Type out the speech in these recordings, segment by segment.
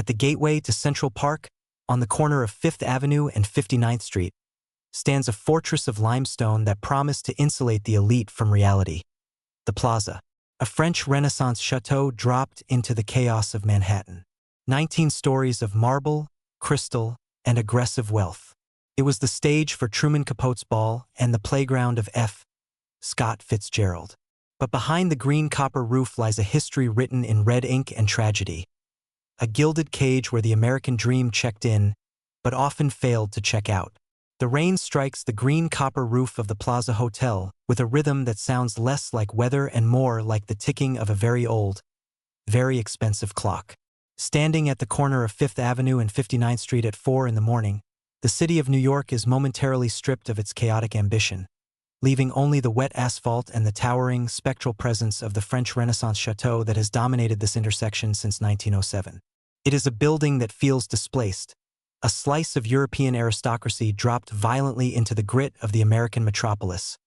At the gateway to Central Park, on the corner of 5th Avenue and 59th Street, stands a fortress of limestone that promised to insulate the elite from reality. The Plaza, a French Renaissance chateau dropped into the chaos of Manhattan. 19 stories of marble, crystal, and aggressive wealth. It was the stage for Truman Capote's ball and the playground of F. Scott Fitzgerald. But behind the green copper roof lies a history written in red ink and tragedy. A gilded cage where the American dream checked in, but often failed to check out. The rain strikes the green copper roof of the Plaza Hotel with a rhythm that sounds less like weather and more like the ticking of a very old, very expensive clock. Standing at the corner of 5th Avenue and 59th Street at 4 in the morning, the city of New York is momentarily stripped of its chaotic ambition, leaving only the wet asphalt and the towering, spectral presence of the French Renaissance chateau that has dominated this intersection since 1907. It is a building that feels displaced, a slice of European aristocracy dropped violently into the grit of the American metropolis,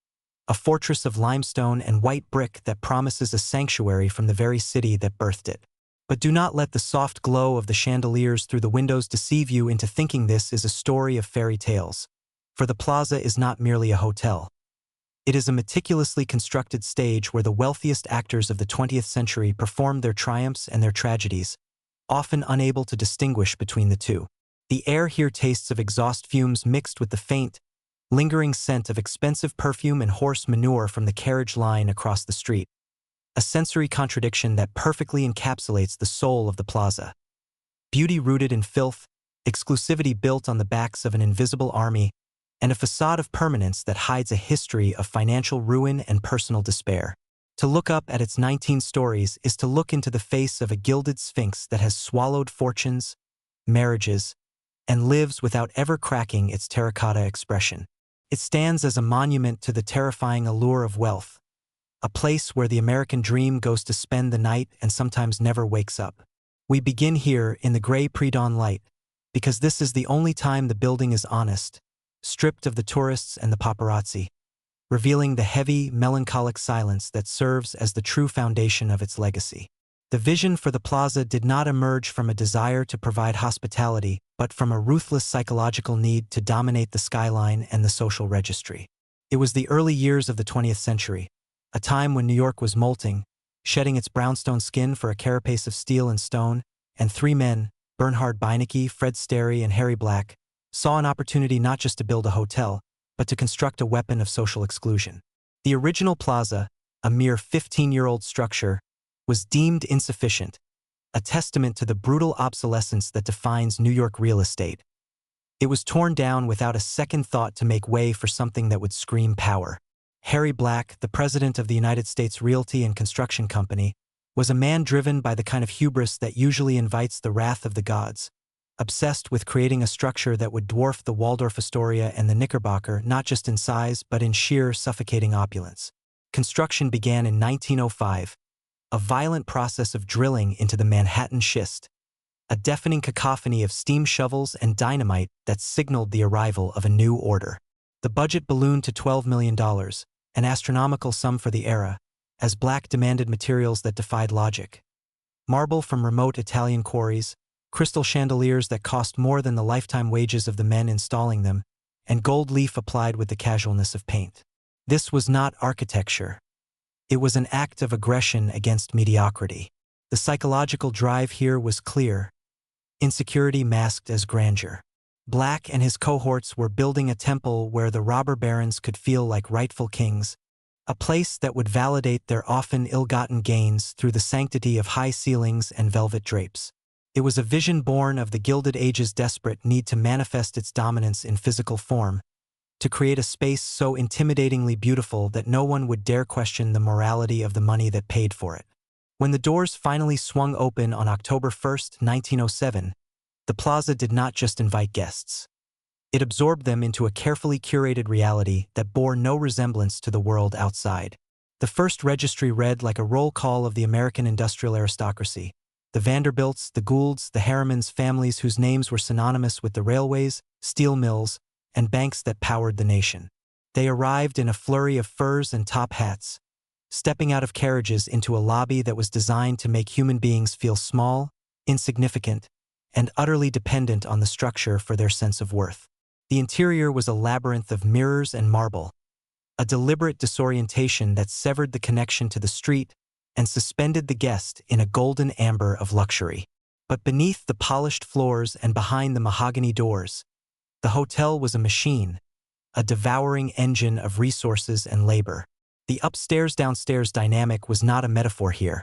a fortress of limestone and white brick that promises a sanctuary from the very city that birthed it. But do not let the soft glow of the chandeliers through the windows deceive you into thinking this is a story of fairy tales. For the Plaza is not merely a hotel. It is a meticulously constructed stage where the wealthiest actors of the 20th century performed their triumphs and their tragedies, often unable to distinguish between the two. The air here tastes of exhaust fumes mixed with the faint, lingering scent of expensive perfume and horse manure from the carriage line across the street. A sensory contradiction that perfectly encapsulates the soul of the Plaza. Beauty rooted in filth, exclusivity built on the backs of an invisible army, and a facade of permanence that hides a history of financial ruin and personal despair. To look up at its 19 stories is to look into the face of a gilded sphinx that has swallowed fortunes, marriages, and lives without ever cracking its terracotta expression. It stands as a monument to the terrifying allure of wealth, a place where the American dream goes to spend the night and sometimes never wakes up. We begin here in the gray pre-dawn light, because this is the only time the building is honest, stripped of the tourists and the paparazzi, revealing the heavy, melancholic silence that serves as the true foundation of its legacy. The vision for the Plaza did not emerge from a desire to provide hospitality, but from a ruthless psychological need to dominate the skyline and the social registry. It was the early years of the 20th century, a time when New York was molting, shedding its brownstone skin for a carapace of steel and stone, and three men, Bernhard Beinecke, Fred Sterry, and Harry Black, saw an opportunity not just to build a hotel, but to construct a weapon of social exclusion. The original Plaza, a mere 15-year-old structure, was deemed insufficient, a testament to the brutal obsolescence that defines New York real estate. It was torn down without a second thought to make way for something that would scream power. Harry Black, the president of the United States Realty and Construction Company, was a man driven by the kind of hubris that usually invites the wrath of the gods, obsessed with creating a structure that would dwarf the Waldorf Astoria and the Knickerbocker not just in size but in sheer suffocating opulence. Construction began in 1905, a violent process of drilling into the Manhattan schist, a deafening cacophony of steam shovels and dynamite that signaled the arrival of a new order. The budget ballooned to $12 million, an astronomical sum for the era, as Black demanded materials that defied logic. Marble from remote Italian quarries, crystal chandeliers that cost more than the lifetime wages of the men installing them, and gold leaf applied with the casualness of paint. This was not architecture. It was an act of aggression against mediocrity. The psychological drive here was clear, insecurity masked as grandeur. Black and his cohorts were building a temple where the robber barons could feel like rightful kings, a place that would validate their often ill-gotten gains through the sanctity of high ceilings and velvet drapes. It was a vision born of the Gilded Age's desperate need to manifest its dominance in physical form, to create a space so intimidatingly beautiful that no one would dare question the morality of the money that paid for it. When the doors finally swung open on October 1, 1907, the Plaza did not just invite guests. It absorbed them into a carefully curated reality that bore no resemblance to the world outside. The first registry read like a roll call of the American industrial aristocracy, the Vanderbilts, the Goulds, the Harrimans, families whose names were synonymous with the railways, steel mills, and banks that powered the nation. They arrived in a flurry of furs and top hats, stepping out of carriages into a lobby that was designed to make human beings feel small, insignificant, and utterly dependent on the structure for their sense of worth. The interior was a labyrinth of mirrors and marble, a deliberate disorientation that severed the connection to the street and suspended the guest in a golden amber of luxury. But beneath the polished floors and behind the mahogany doors, the hotel was a machine, a devouring engine of resources and labor. The upstairs-downstairs dynamic was not a metaphor here.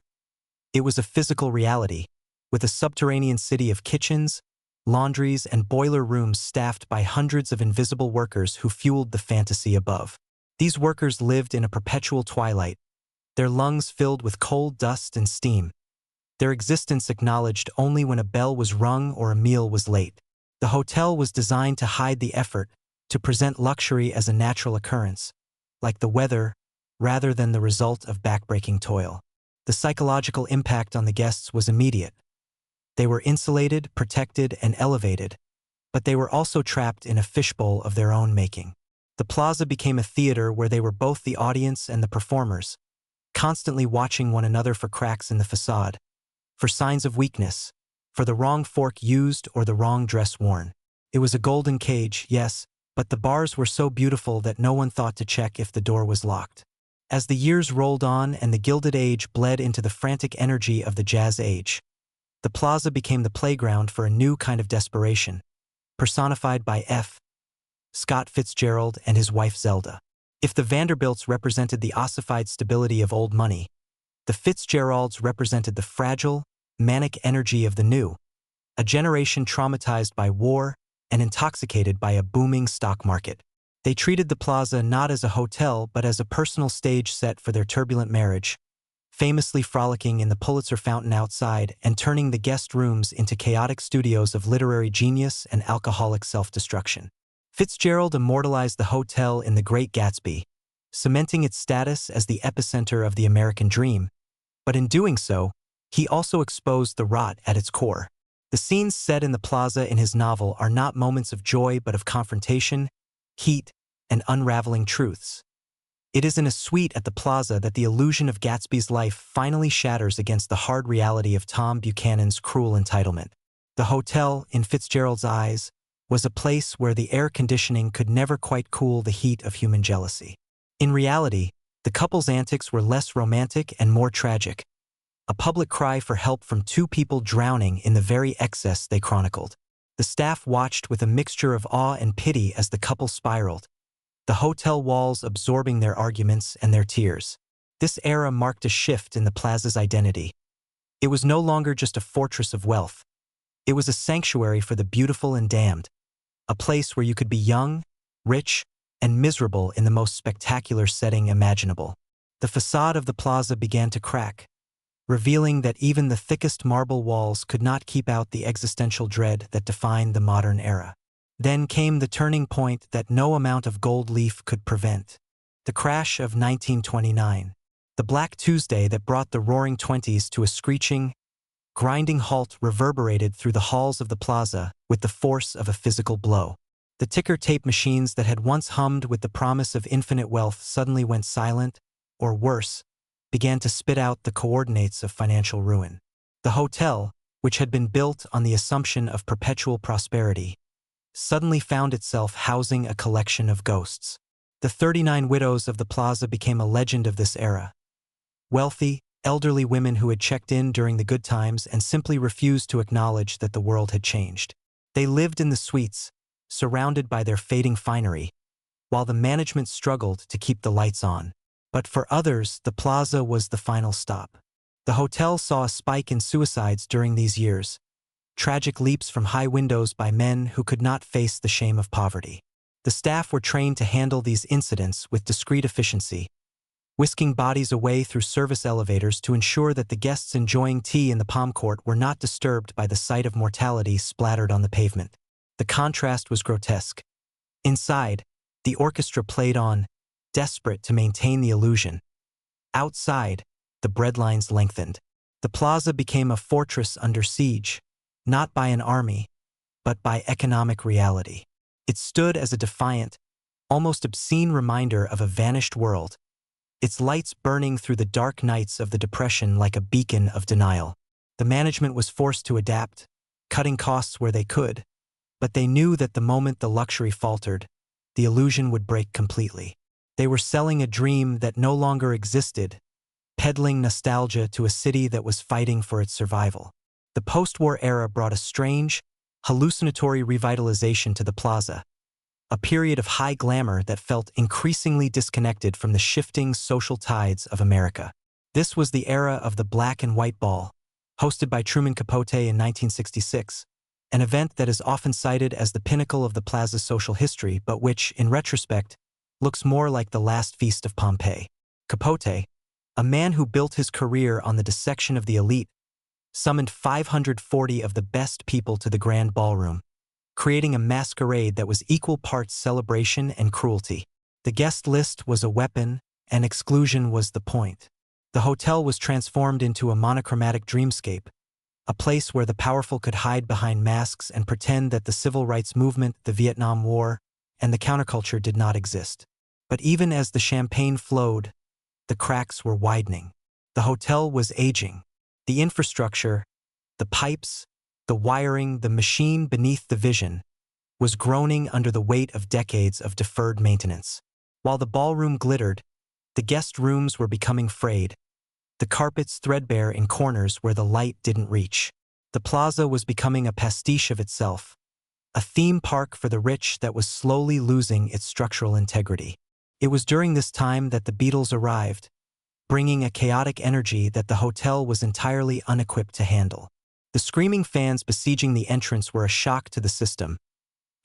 It was a physical reality, with a subterranean city of kitchens, laundries, and boiler rooms staffed by hundreds of invisible workers who fueled the fantasy above. These workers lived in a perpetual twilight, their lungs filled with cold dust and steam, their existence acknowledged only when a bell was rung or a meal was late. The hotel was designed to hide the effort, to present luxury as a natural occurrence, like the weather, rather than the result of backbreaking toil. The psychological impact on the guests was immediate. They were insulated, protected, and elevated, but they were also trapped in a fishbowl of their own making. The Plaza became a theater where they were both the audience and the performers, constantly watching one another for cracks in the facade, for signs of weakness, for the wrong fork used or the wrong dress worn. It was a golden cage, yes, but the bars were so beautiful that no one thought to check if the door was locked. As the years rolled on and the Gilded Age bled into the frantic energy of the Jazz Age, the Plaza became the playground for a new kind of desperation, personified by F. Scott Fitzgerald and his wife Zelda. If the Vanderbilts represented the ossified stability of old money, the Fitzgeralds represented the fragile, manic energy of the new, a generation traumatized by war and intoxicated by a booming stock market. They treated the Plaza not as a hotel but as a personal stage set for their turbulent marriage, famously frolicking in the Pulitzer fountain outside and turning the guest rooms into chaotic studios of literary genius and alcoholic self-destruction. Fitzgerald immortalized the hotel in The Great Gatsby, cementing its status as the epicenter of the American dream, but in doing so, he also exposed the rot at its core. The scenes set in the Plaza in his novel are not moments of joy but of confrontation, heat, and unraveling truths. It is in a suite at the Plaza that the illusion of Gatsby's life finally shatters against the hard reality of Tom Buchanan's cruel entitlement. The hotel, in Fitzgerald's eyes, was a place where the air conditioning could never quite cool the heat of human jealousy. In reality, the couple's antics were less romantic and more tragic, a public cry for help from two people drowning in the very excess they chronicled. The staff watched with a mixture of awe and pity as the couple spiraled, the hotel walls absorbing their arguments and their tears. This era marked a shift in the Plaza's identity. It was no longer just a fortress of wealth. It was a sanctuary for the beautiful and damned, a place where you could be young, rich, and miserable in the most spectacular setting imaginable. The facade of the Plaza began to crack, revealing that even the thickest marble walls could not keep out the existential dread that defined the modern era. Then came the turning point that no amount of gold leaf could prevent. The crash of 1929. The Black Tuesday that brought the Roaring Twenties to a screeching, grinding halt reverberated through the halls of the Plaza with the force of a physical blow. The ticker tape machines that had once hummed with the promise of infinite wealth suddenly went silent, or worse, began to spit out the coordinates of financial ruin. The hotel, which had been built on the assumption of perpetual prosperity, suddenly found itself housing a collection of ghosts. The 39 widows of the Plaza became a legend of this era. Wealthy, elderly women who had checked in during the good times and simply refused to acknowledge that the world had changed. They lived in the suites, surrounded by their fading finery, while the management struggled to keep the lights on. But for others, the Plaza was the final stop. The hotel saw a spike in suicides during these years, tragic leaps from high windows by men who could not face the shame of poverty. The staff were trained to handle these incidents with discreet efficiency, whisking bodies away through service elevators to ensure that the guests enjoying tea in the Palm Court were not disturbed by the sight of mortality splattered on the pavement. The contrast was grotesque. Inside, the orchestra played on, desperate to maintain the illusion. Outside, the breadlines lengthened. The Plaza became a fortress under siege, not by an army, but by economic reality. It stood as a defiant, almost obscene reminder of a vanished world, its lights burning through the dark nights of the Depression like a beacon of denial. The management was forced to adapt, cutting costs where they could, but they knew that the moment the luxury faltered, the illusion would break completely. They were selling a dream that no longer existed, peddling nostalgia to a city that was fighting for its survival. The post-war era brought a strange, hallucinatory revitalization to the Plaza, a period of high glamour that felt increasingly disconnected from the shifting social tides of America. This was the era of the Black and White Ball, hosted by Truman Capote in 1966, an event that is often cited as the pinnacle of the Plaza's social history, but which, in retrospect, looks more like the last feast of Pompeii. Capote, a man who built his career on the dissection of the elite, summoned 540 of the best people to the grand ballroom, creating a masquerade that was equal parts celebration and cruelty. The guest list was a weapon, and exclusion was the point. The hotel was transformed into a monochromatic dreamscape, a place where the powerful could hide behind masks and pretend that the civil rights movement, the Vietnam War, and the counterculture did not exist. But even as the champagne flowed, the cracks were widening. The hotel was aging. The infrastructure, the pipes, the wiring, the machine beneath the vision, was groaning under the weight of decades of deferred maintenance. While the ballroom glittered, the guest rooms were becoming frayed, the carpets threadbare in corners where the light didn't reach. The Plaza was becoming a pastiche of itself, a theme park for the rich that was slowly losing its structural integrity. It was during this time that the Beatles arrived, bringing a chaotic energy that the hotel was entirely unequipped to handle. The screaming fans besieging the entrance were a shock to the system,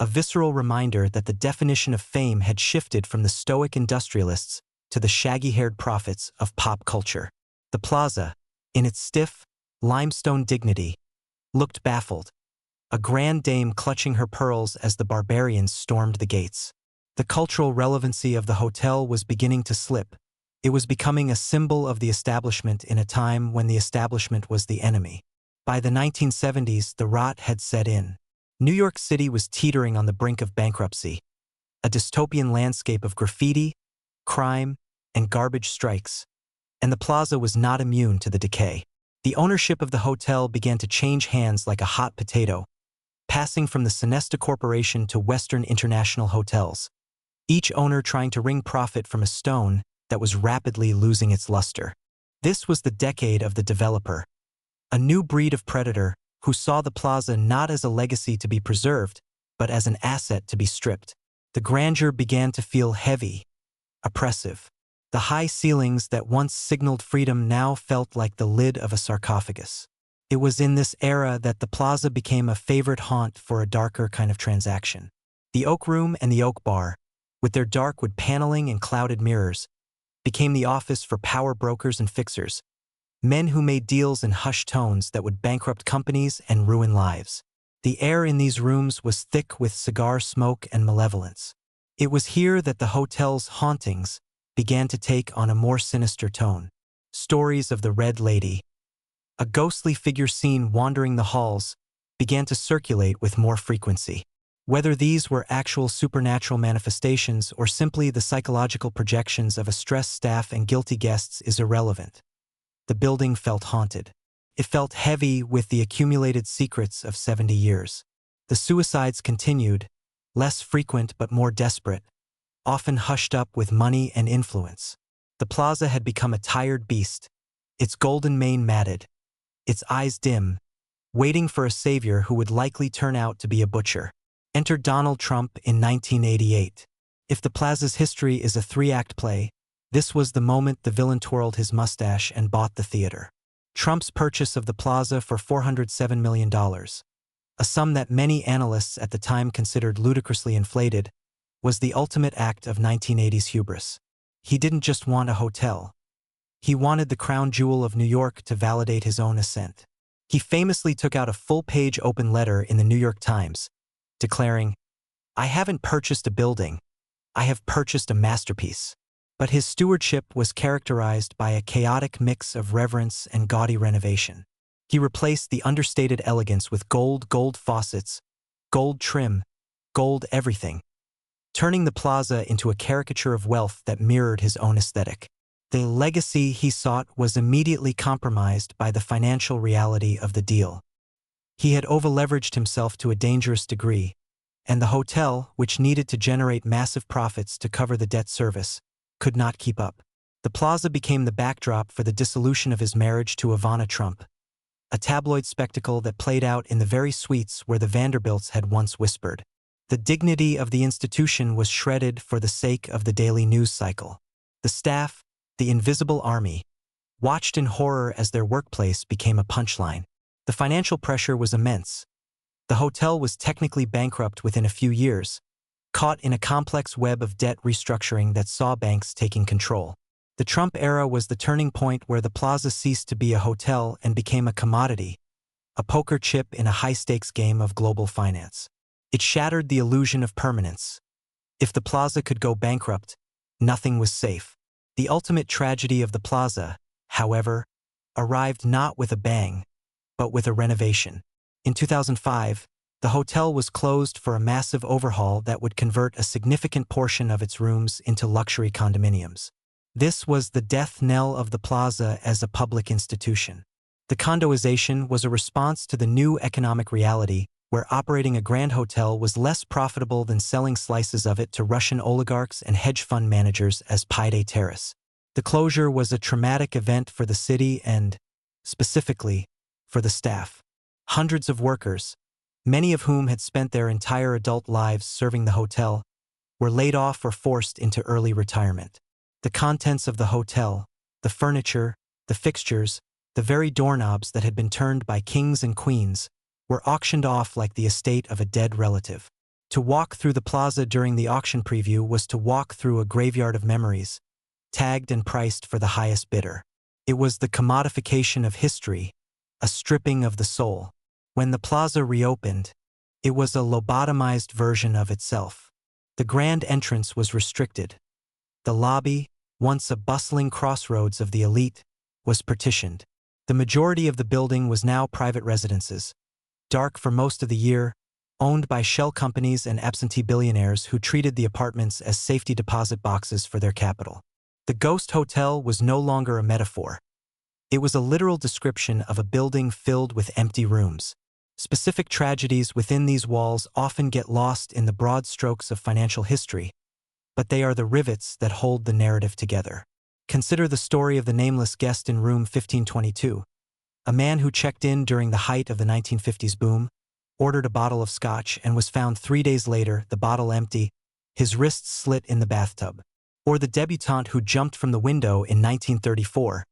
a visceral reminder that the definition of fame had shifted from the stoic industrialists to the shaggy-haired prophets of pop culture. The Plaza, in its stiff, limestone dignity, looked baffled, a grand dame clutching her pearls as the barbarians stormed the gates. The cultural relevancy of the hotel was beginning to slip. It was becoming a symbol of the establishment in a time when the establishment was the enemy. By the 1970s, the rot had set in. New York City was teetering on the brink of bankruptcy, a dystopian landscape of graffiti, crime, and garbage strikes, and the Plaza was not immune to the decay. The ownership of the hotel began to change hands like a hot potato, passing from the Sonesta Corporation to Western International Hotels, each owner trying to wring profit from a stone that was rapidly losing its luster. This was the decade of the developer, a new breed of predator who saw the Plaza not as a legacy to be preserved, but as an asset to be stripped. The grandeur began to feel heavy, oppressive. The high ceilings that once signaled freedom now felt like the lid of a sarcophagus. It was in this era that the Plaza became a favorite haunt for a darker kind of transaction. The Oak Room and the Oak Bar, with their dark wood paneling and clouded mirrors, became the office for power brokers and fixers, men who made deals in hushed tones that would bankrupt companies and ruin lives. The air in these rooms was thick with cigar smoke and malevolence. It was here that the hotel's hauntings began to take on a more sinister tone. Stories of the Red Lady, a ghostly figure seen wandering the halls, began to circulate with more frequency. Whether these were actual supernatural manifestations or simply the psychological projections of a stressed staff and guilty guests is irrelevant. The building felt haunted. It felt heavy with the accumulated secrets of 70 years. The suicides continued, less frequent but more desperate, often hushed up with money and influence. The Plaza had become a tired beast, its golden mane matted, its eyes dim, waiting for a savior who would likely turn out to be a butcher. Enter Donald Trump in 1988. If the Plaza's history is a three-act play, this was the moment the villain twirled his mustache and bought the theater. Trump's purchase of the Plaza for $407 million, a sum that many analysts at the time considered ludicrously inflated, was the ultimate act of 1980s hubris. He didn't just want a hotel. He wanted the crown jewel of New York to validate his own ascent. He famously took out a full-page open letter in the New York Times, declaring, "I haven't purchased a building, I have purchased a masterpiece." But his stewardship was characterized by a chaotic mix of reverence and gaudy renovation. He replaced the understated elegance with gold faucets, gold trim, gold everything, turning the Plaza into a caricature of wealth that mirrored his own aesthetic. The legacy he sought was immediately compromised by the financial reality of the deal. He had overleveraged himself to a dangerous degree, and the hotel, which needed to generate massive profits to cover the debt service, could not keep up. The Plaza became the backdrop for the dissolution of his marriage to Ivana Trump, a tabloid spectacle that played out in the very suites where the Vanderbilts had once whispered. The dignity of the institution was shredded for the sake of the daily news cycle. The staff, the invisible army, watched in horror as their workplace became a punchline. The financial pressure was immense. The hotel was technically bankrupt within a few years, caught in a complex web of debt restructuring that saw banks taking control. The Trump era was the turning point where the Plaza ceased to be a hotel and became a commodity, a poker chip in a high-stakes game of global finance. It shattered the illusion of permanence. If the Plaza could go bankrupt, nothing was safe. The ultimate tragedy of the Plaza, however, arrived not with a bang, but with a renovation. In 2005, the hotel was closed for a massive overhaul that would convert a significant portion of its rooms into luxury condominiums. This was the death knell of the Plaza as a public institution. The condoization was a response to the new economic reality where operating a grand hotel was less profitable than selling slices of it to Russian oligarchs and hedge fund managers as payday terrace. The closure was a traumatic event for the city and, specifically, for the staff. Hundreds of workers, many of whom had spent their entire adult lives serving the hotel, were laid off or forced into early retirement. The contents of the hotel, the furniture, the fixtures, the very doorknobs that had been turned by kings and queens, were auctioned off like the estate of a dead relative. To walk through the Plaza during the auction preview was to walk through a graveyard of memories, tagged and priced for the highest bidder. It was the commodification of history, a stripping of the soul. When the Plaza reopened, it was a lobotomized version of itself. The grand entrance was restricted. The lobby, once a bustling crossroads of the elite, was partitioned. The majority of the building was now private residences, dark for most of the year, owned by shell companies and absentee billionaires who treated the apartments as safety deposit boxes for their capital. The ghost hotel was no longer a metaphor. It was a literal description of a building filled with empty rooms. Specific tragedies within these walls often get lost in the broad strokes of financial history, but they are the rivets that hold the narrative together. Consider the story of the nameless guest in room 1522, a man who checked in during the height of the 1950s boom, ordered a bottle of scotch and was found 3 days later, the bottle empty, his wrists slit in the bathtub. Or the debutante who jumped from the window in 1934,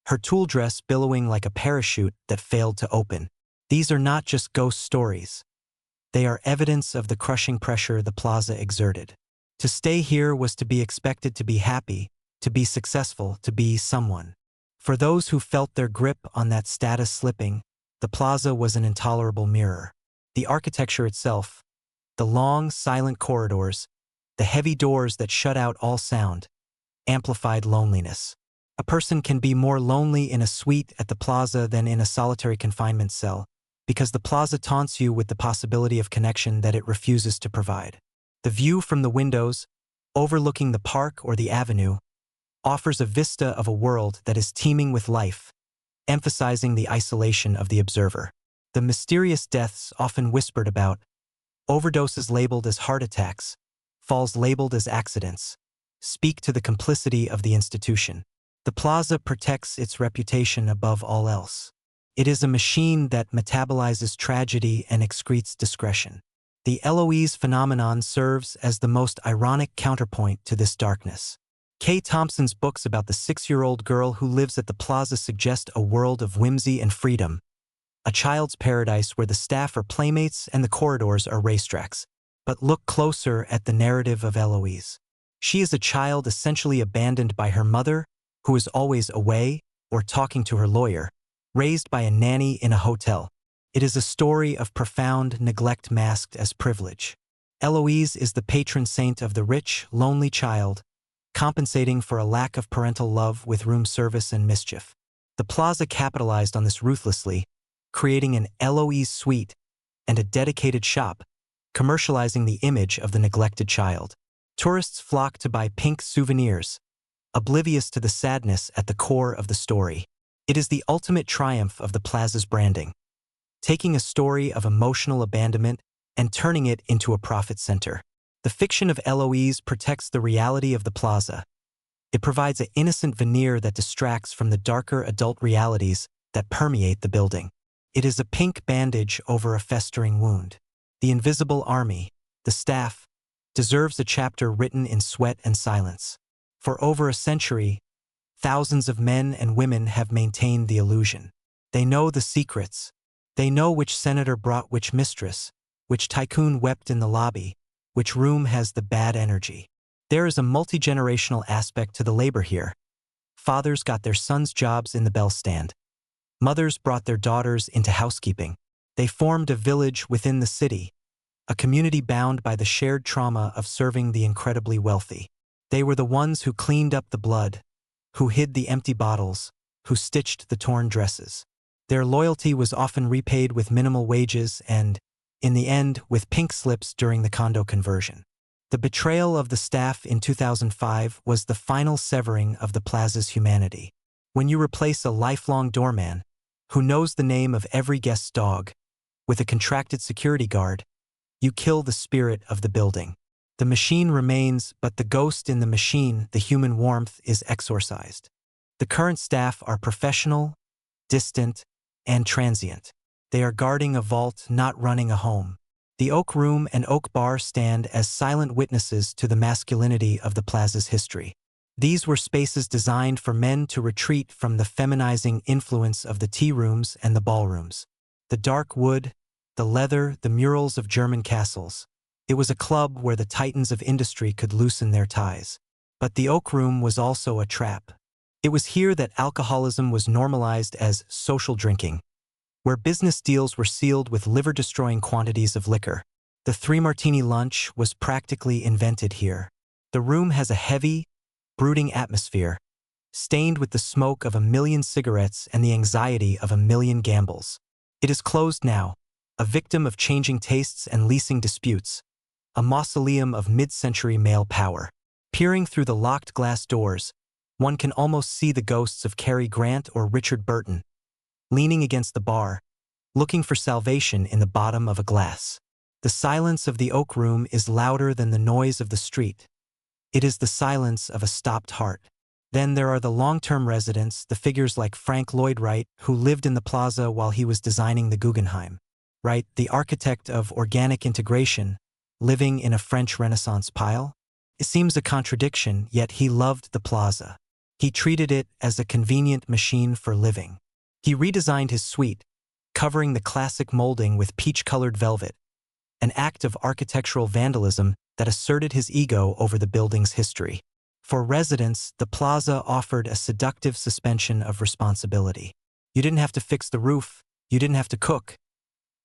her tulle dress billowing like a parachute that failed to open. These are not just ghost stories. They are evidence of the crushing pressure the Plaza exerted. To stay here was to be expected to be happy, to be successful, to be someone. For those who felt their grip on that status slipping, the Plaza was an intolerable mirror. The architecture itself, the long, silent corridors, the heavy doors that shut out all sound, amplified loneliness. A person can be more lonely in a suite at the Plaza than in a solitary confinement cell, because the Plaza taunts you with the possibility of connection that it refuses to provide. The view from the windows, overlooking the park or the avenue, offers a vista of a world that is teeming with life, emphasizing the isolation of the observer. The mysterious deaths often whispered about, overdoses labeled as heart attacks, falls labeled as accidents, speak to the complicity of the institution. The Plaza protects its reputation above all else. It is a machine that metabolizes tragedy and excretes discretion. The Eloise phenomenon serves as the most ironic counterpoint to this darkness. Kay Thompson's books about the 6-year-old girl who lives at the Plaza suggest a world of whimsy and freedom, a child's paradise where the staff are playmates and the corridors are racetracks. But look closer at the narrative of Eloise. She is a child essentially abandoned by her mother, who is always away or talking to her lawyer, raised by a nanny in a hotel. It is a story of profound neglect masked as privilege. Eloise is the patron saint of the rich, lonely child, compensating for a lack of parental love with room service and mischief. The Plaza capitalized on this ruthlessly, creating an Eloise suite and a dedicated shop, commercializing the image of the neglected child. Tourists flock to buy pink souvenirs, oblivious to the sadness at the core of the story. It is the ultimate triumph of the Plaza's branding. taking a story of emotional abandonment and turning it into a profit center. The fiction of Eloise protects the reality of the plaza. It provides an innocent veneer that distracts from the darker adult realities that permeate the building. It is a pink bandage over a festering wound. The invisible army, the staff, deserves a chapter written in sweat and silence. For over a century, thousands of men and women have maintained the illusion. They know the secrets. They know which senator brought which mistress, which tycoon wept in the lobby, which room has the bad energy. There is a multi-generational aspect to the labor here. Fathers got their sons' jobs in the bell stand. Mothers brought their daughters into housekeeping. They formed a village within the city, a community bound by the shared trauma of serving the incredibly wealthy. They were the ones who cleaned up the blood, who hid the empty bottles, who stitched the torn dresses. Their loyalty was often repaid with minimal wages and, in the end, with pink slips during the condo conversion. The betrayal of the staff in 2005 was the final severing of the plaza's humanity. When you replace a lifelong doorman, who knows the name of every guest's dog, with a contracted security guard, you kill the spirit of the building. The machine remains, but the ghost in the machine, the human warmth, is exorcised. The current staff are professional, distant, and transient. They are guarding a vault, not running a home. The Oak Room and Oak Bar stand as silent witnesses to the masculinity of the plaza's history. These were spaces designed for men to retreat from the feminizing influence of the tea rooms and the ballrooms. The dark wood, the leather, the murals of German castles. It was a club where the titans of industry could loosen their ties. But the Oak Room was also a trap. It was here that alcoholism was normalized as social drinking, where business deals were sealed with liver-destroying quantities of liquor. The three-martini lunch was practically invented here. The room has a heavy, brooding atmosphere, stained with the smoke of 1,000,000 cigarettes and the anxiety of 1,000,000 gambles. It is closed now, a victim of changing tastes and leasing disputes, a mausoleum of mid-century male power. Peering through the locked glass doors, one can almost see the ghosts of Cary Grant or Richard Burton, leaning against the bar, looking for salvation in the bottom of a glass. The silence of the Oak Room is louder than the noise of the street. It is the silence of a stopped heart. Then there are the long-term residents, the figures like Frank Lloyd Wright, who lived in the plaza while he was designing the Guggenheim. Wright, the architect of organic integration, living in a French Renaissance pile? It seems a contradiction, yet he loved the plaza. He treated it as a convenient machine for living. He redesigned his suite, covering the classic molding with peach-colored velvet, an act of architectural vandalism that asserted his ego over the building's history. For residents, the plaza offered a seductive suspension of responsibility. You didn't have to fix the roof, you didn't have to cook,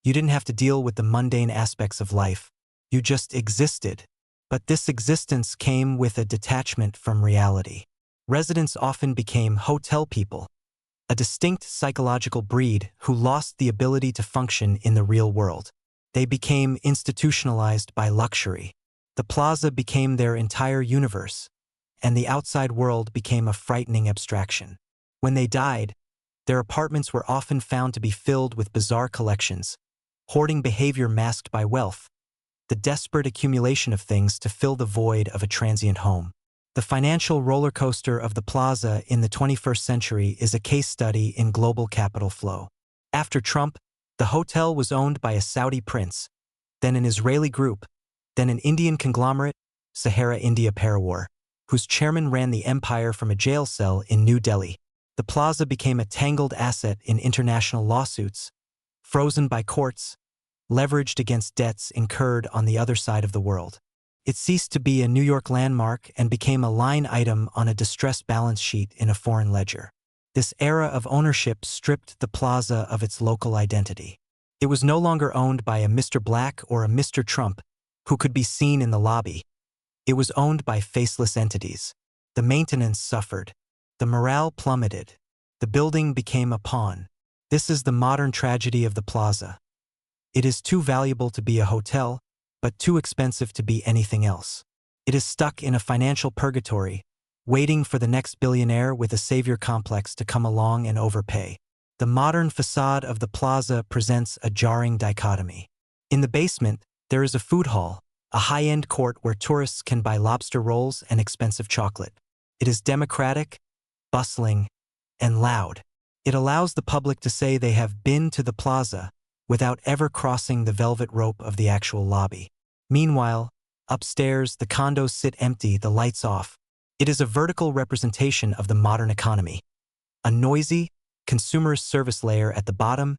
you didn't have to deal with the mundane aspects of life. You just existed. But this existence came with a detachment from reality. Residents often became hotel people, a distinct psychological breed who lost the ability to function in the real world. They became institutionalized by luxury. The plaza became their entire universe, and the outside world became a frightening abstraction. When they died, their apartments were often found to be filled with bizarre collections, hoarding behavior masked by wealth, the desperate accumulation of things to fill the void of a transient home. The financial roller coaster of the plaza in the 21st century is a case study in global capital flow. After Trump, the hotel was owned by a Saudi prince, then an Israeli group, then an Indian conglomerate, Sahara India Parawar, whose chairman ran the empire from a jail cell in New Delhi. The plaza became a tangled asset in international lawsuits, frozen by courts, leveraged against debts incurred on the other side of the world. It ceased to be a New York landmark and became a line item on a distressed balance sheet in a foreign ledger. This era of ownership stripped the plaza of its local identity. It was no longer owned by a Mr. Black or a Mr. Trump who could be seen in the lobby. It was owned by faceless entities. The maintenance suffered. The morale plummeted. The building became a pawn. This is the modern tragedy of the plaza. It is too valuable to be a hotel, but too expensive to be anything else. It is stuck in a financial purgatory, waiting for the next billionaire with a savior complex to come along and overpay. The modern facade of the plaza presents a jarring dichotomy. In the basement, there is a food hall, a high-end court where tourists can buy lobster rolls and expensive chocolate. It is democratic, bustling, and loud. It allows the public to say they have been to the plaza without ever crossing the velvet rope of the actual lobby. Meanwhile, upstairs, the condos sit empty, the lights off. It is a vertical representation of the modern economy. A noisy, consumerist service layer at the bottom,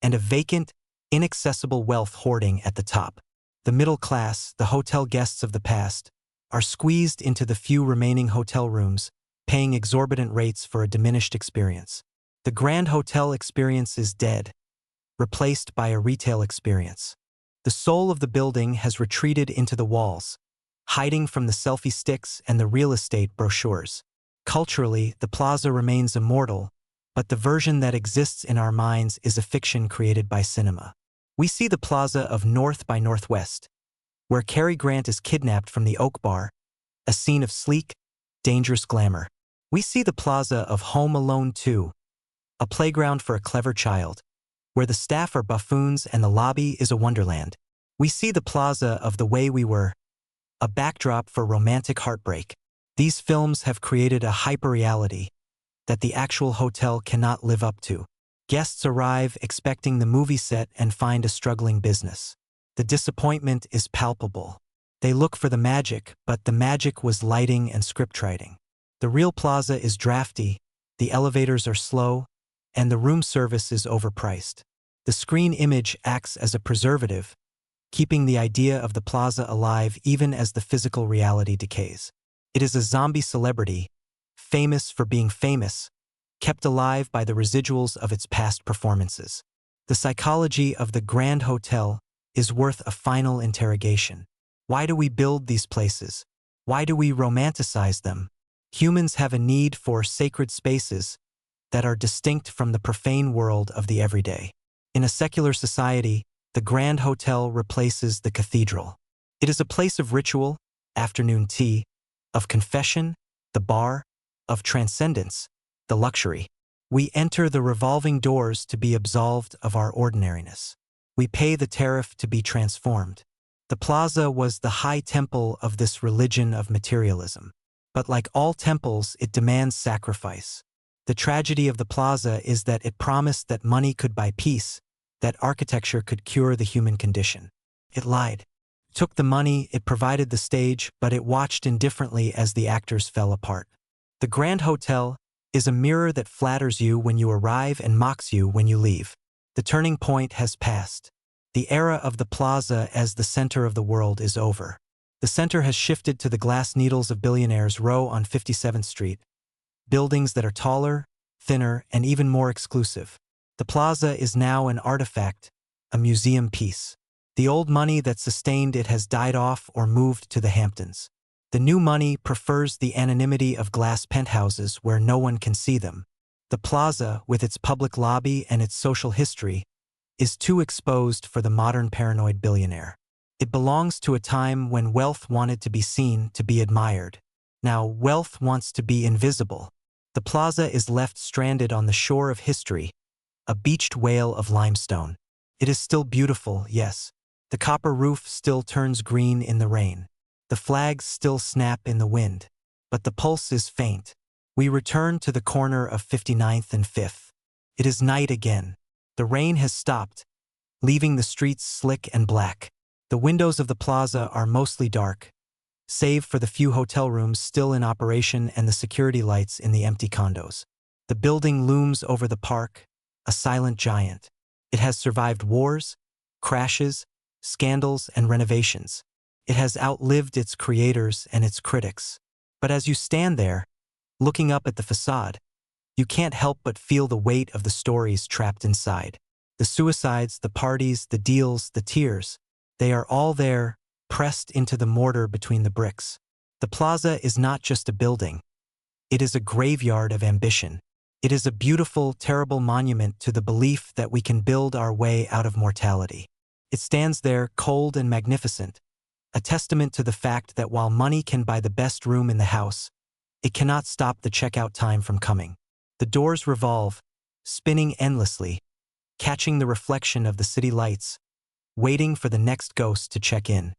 and a vacant, inaccessible wealth hoarding at the top. The middle class, the hotel guests of the past, are squeezed into the few remaining hotel rooms, paying exorbitant rates for a diminished experience. The grand hotel experience is dead, replaced by a retail experience. The soul of the building has retreated into the walls, hiding from the selfie sticks and the real estate brochures. Culturally, the plaza remains immortal, but the version that exists in our minds is a fiction created by cinema. We see the plaza of North by Northwest, where Cary Grant is kidnapped from the Oak Bar, a scene of sleek, dangerous glamour. We see the plaza of Home Alone 2, a playground for a clever child, where the staff are buffoons and the lobby is a wonderland. We see the plaza of The Way We Were, a backdrop for romantic heartbreak. These films have created a hyperreality that the actual hotel cannot live up to. Guests arrive expecting the movie set and find a struggling business. The disappointment is palpable. They look for the magic, but the magic was lighting and scriptwriting. The real plaza is drafty, the elevators are slow, and the room service is overpriced. The screen image acts as a preservative, keeping the idea of the plaza alive even as the physical reality decays. It is a zombie celebrity, famous for being famous, kept alive by the residuals of its past performances. The psychology of the Grand Hotel is worth a final interrogation. Why do we build these places? Why do we romanticize them? Humans have a need for sacred spaces that are distinct from the profane world of the everyday. In a secular society, the Grand Hotel replaces the cathedral. It is a place of ritual, afternoon tea, of confession, the bar, of transcendence, the luxury. We enter the revolving doors to be absolved of our ordinariness. We pay the tariff to be transformed. The plaza was the high temple of this religion of materialism. But like all temples, it demands sacrifice. The tragedy of the plaza is that it promised that money could buy peace, that architecture could cure the human condition. It lied. Took the money, it provided the stage, but it watched indifferently as the actors fell apart. The Grand Hotel is a mirror that flatters you when you arrive and mocks you when you leave. The turning point has passed. The era of the plaza as the center of the world is over. The center has shifted to the Glass Needles of Billionaires Row on 57th Street, buildings that are taller, thinner, and even more exclusive. The plaza is now an artifact, a museum piece. The old money that sustained it has died off or moved to the Hamptons. The new money prefers the anonymity of glass penthouses where no one can see them. The plaza, with its public lobby and its social history, is too exposed for the modern paranoid billionaire. It belongs to a time when wealth wanted to be seen, to be admired. Now wealth wants to be invisible. The plaza is left stranded on the shore of history, a beached whale of limestone. It is still beautiful, yes. The copper roof still turns green in the rain. The flags still snap in the wind. But the pulse is faint. We return to the corner of 59th and 5th. It is night again. The rain has stopped, leaving the streets slick and black. The windows of the plaza are mostly dark, save for the few hotel rooms still in operation and the security lights in the empty condos. The building looms over the park, a silent giant. It has survived wars, crashes, scandals, and renovations. It has outlived its creators and its critics. But as you stand there, looking up at the facade, you can't help but feel the weight of the stories trapped inside. The suicides, the parties, the deals, the tears, they are all there, pressed into the mortar between the bricks. The plaza is not just a building. It is a graveyard of ambition. It is a beautiful, terrible monument to the belief that we can build our way out of mortality. It stands there, cold and magnificent, a testament to the fact that while money can buy the best room in the house, it cannot stop the checkout time from coming. The doors revolve, spinning endlessly, catching the reflection of the city lights, waiting for the next ghost to check in.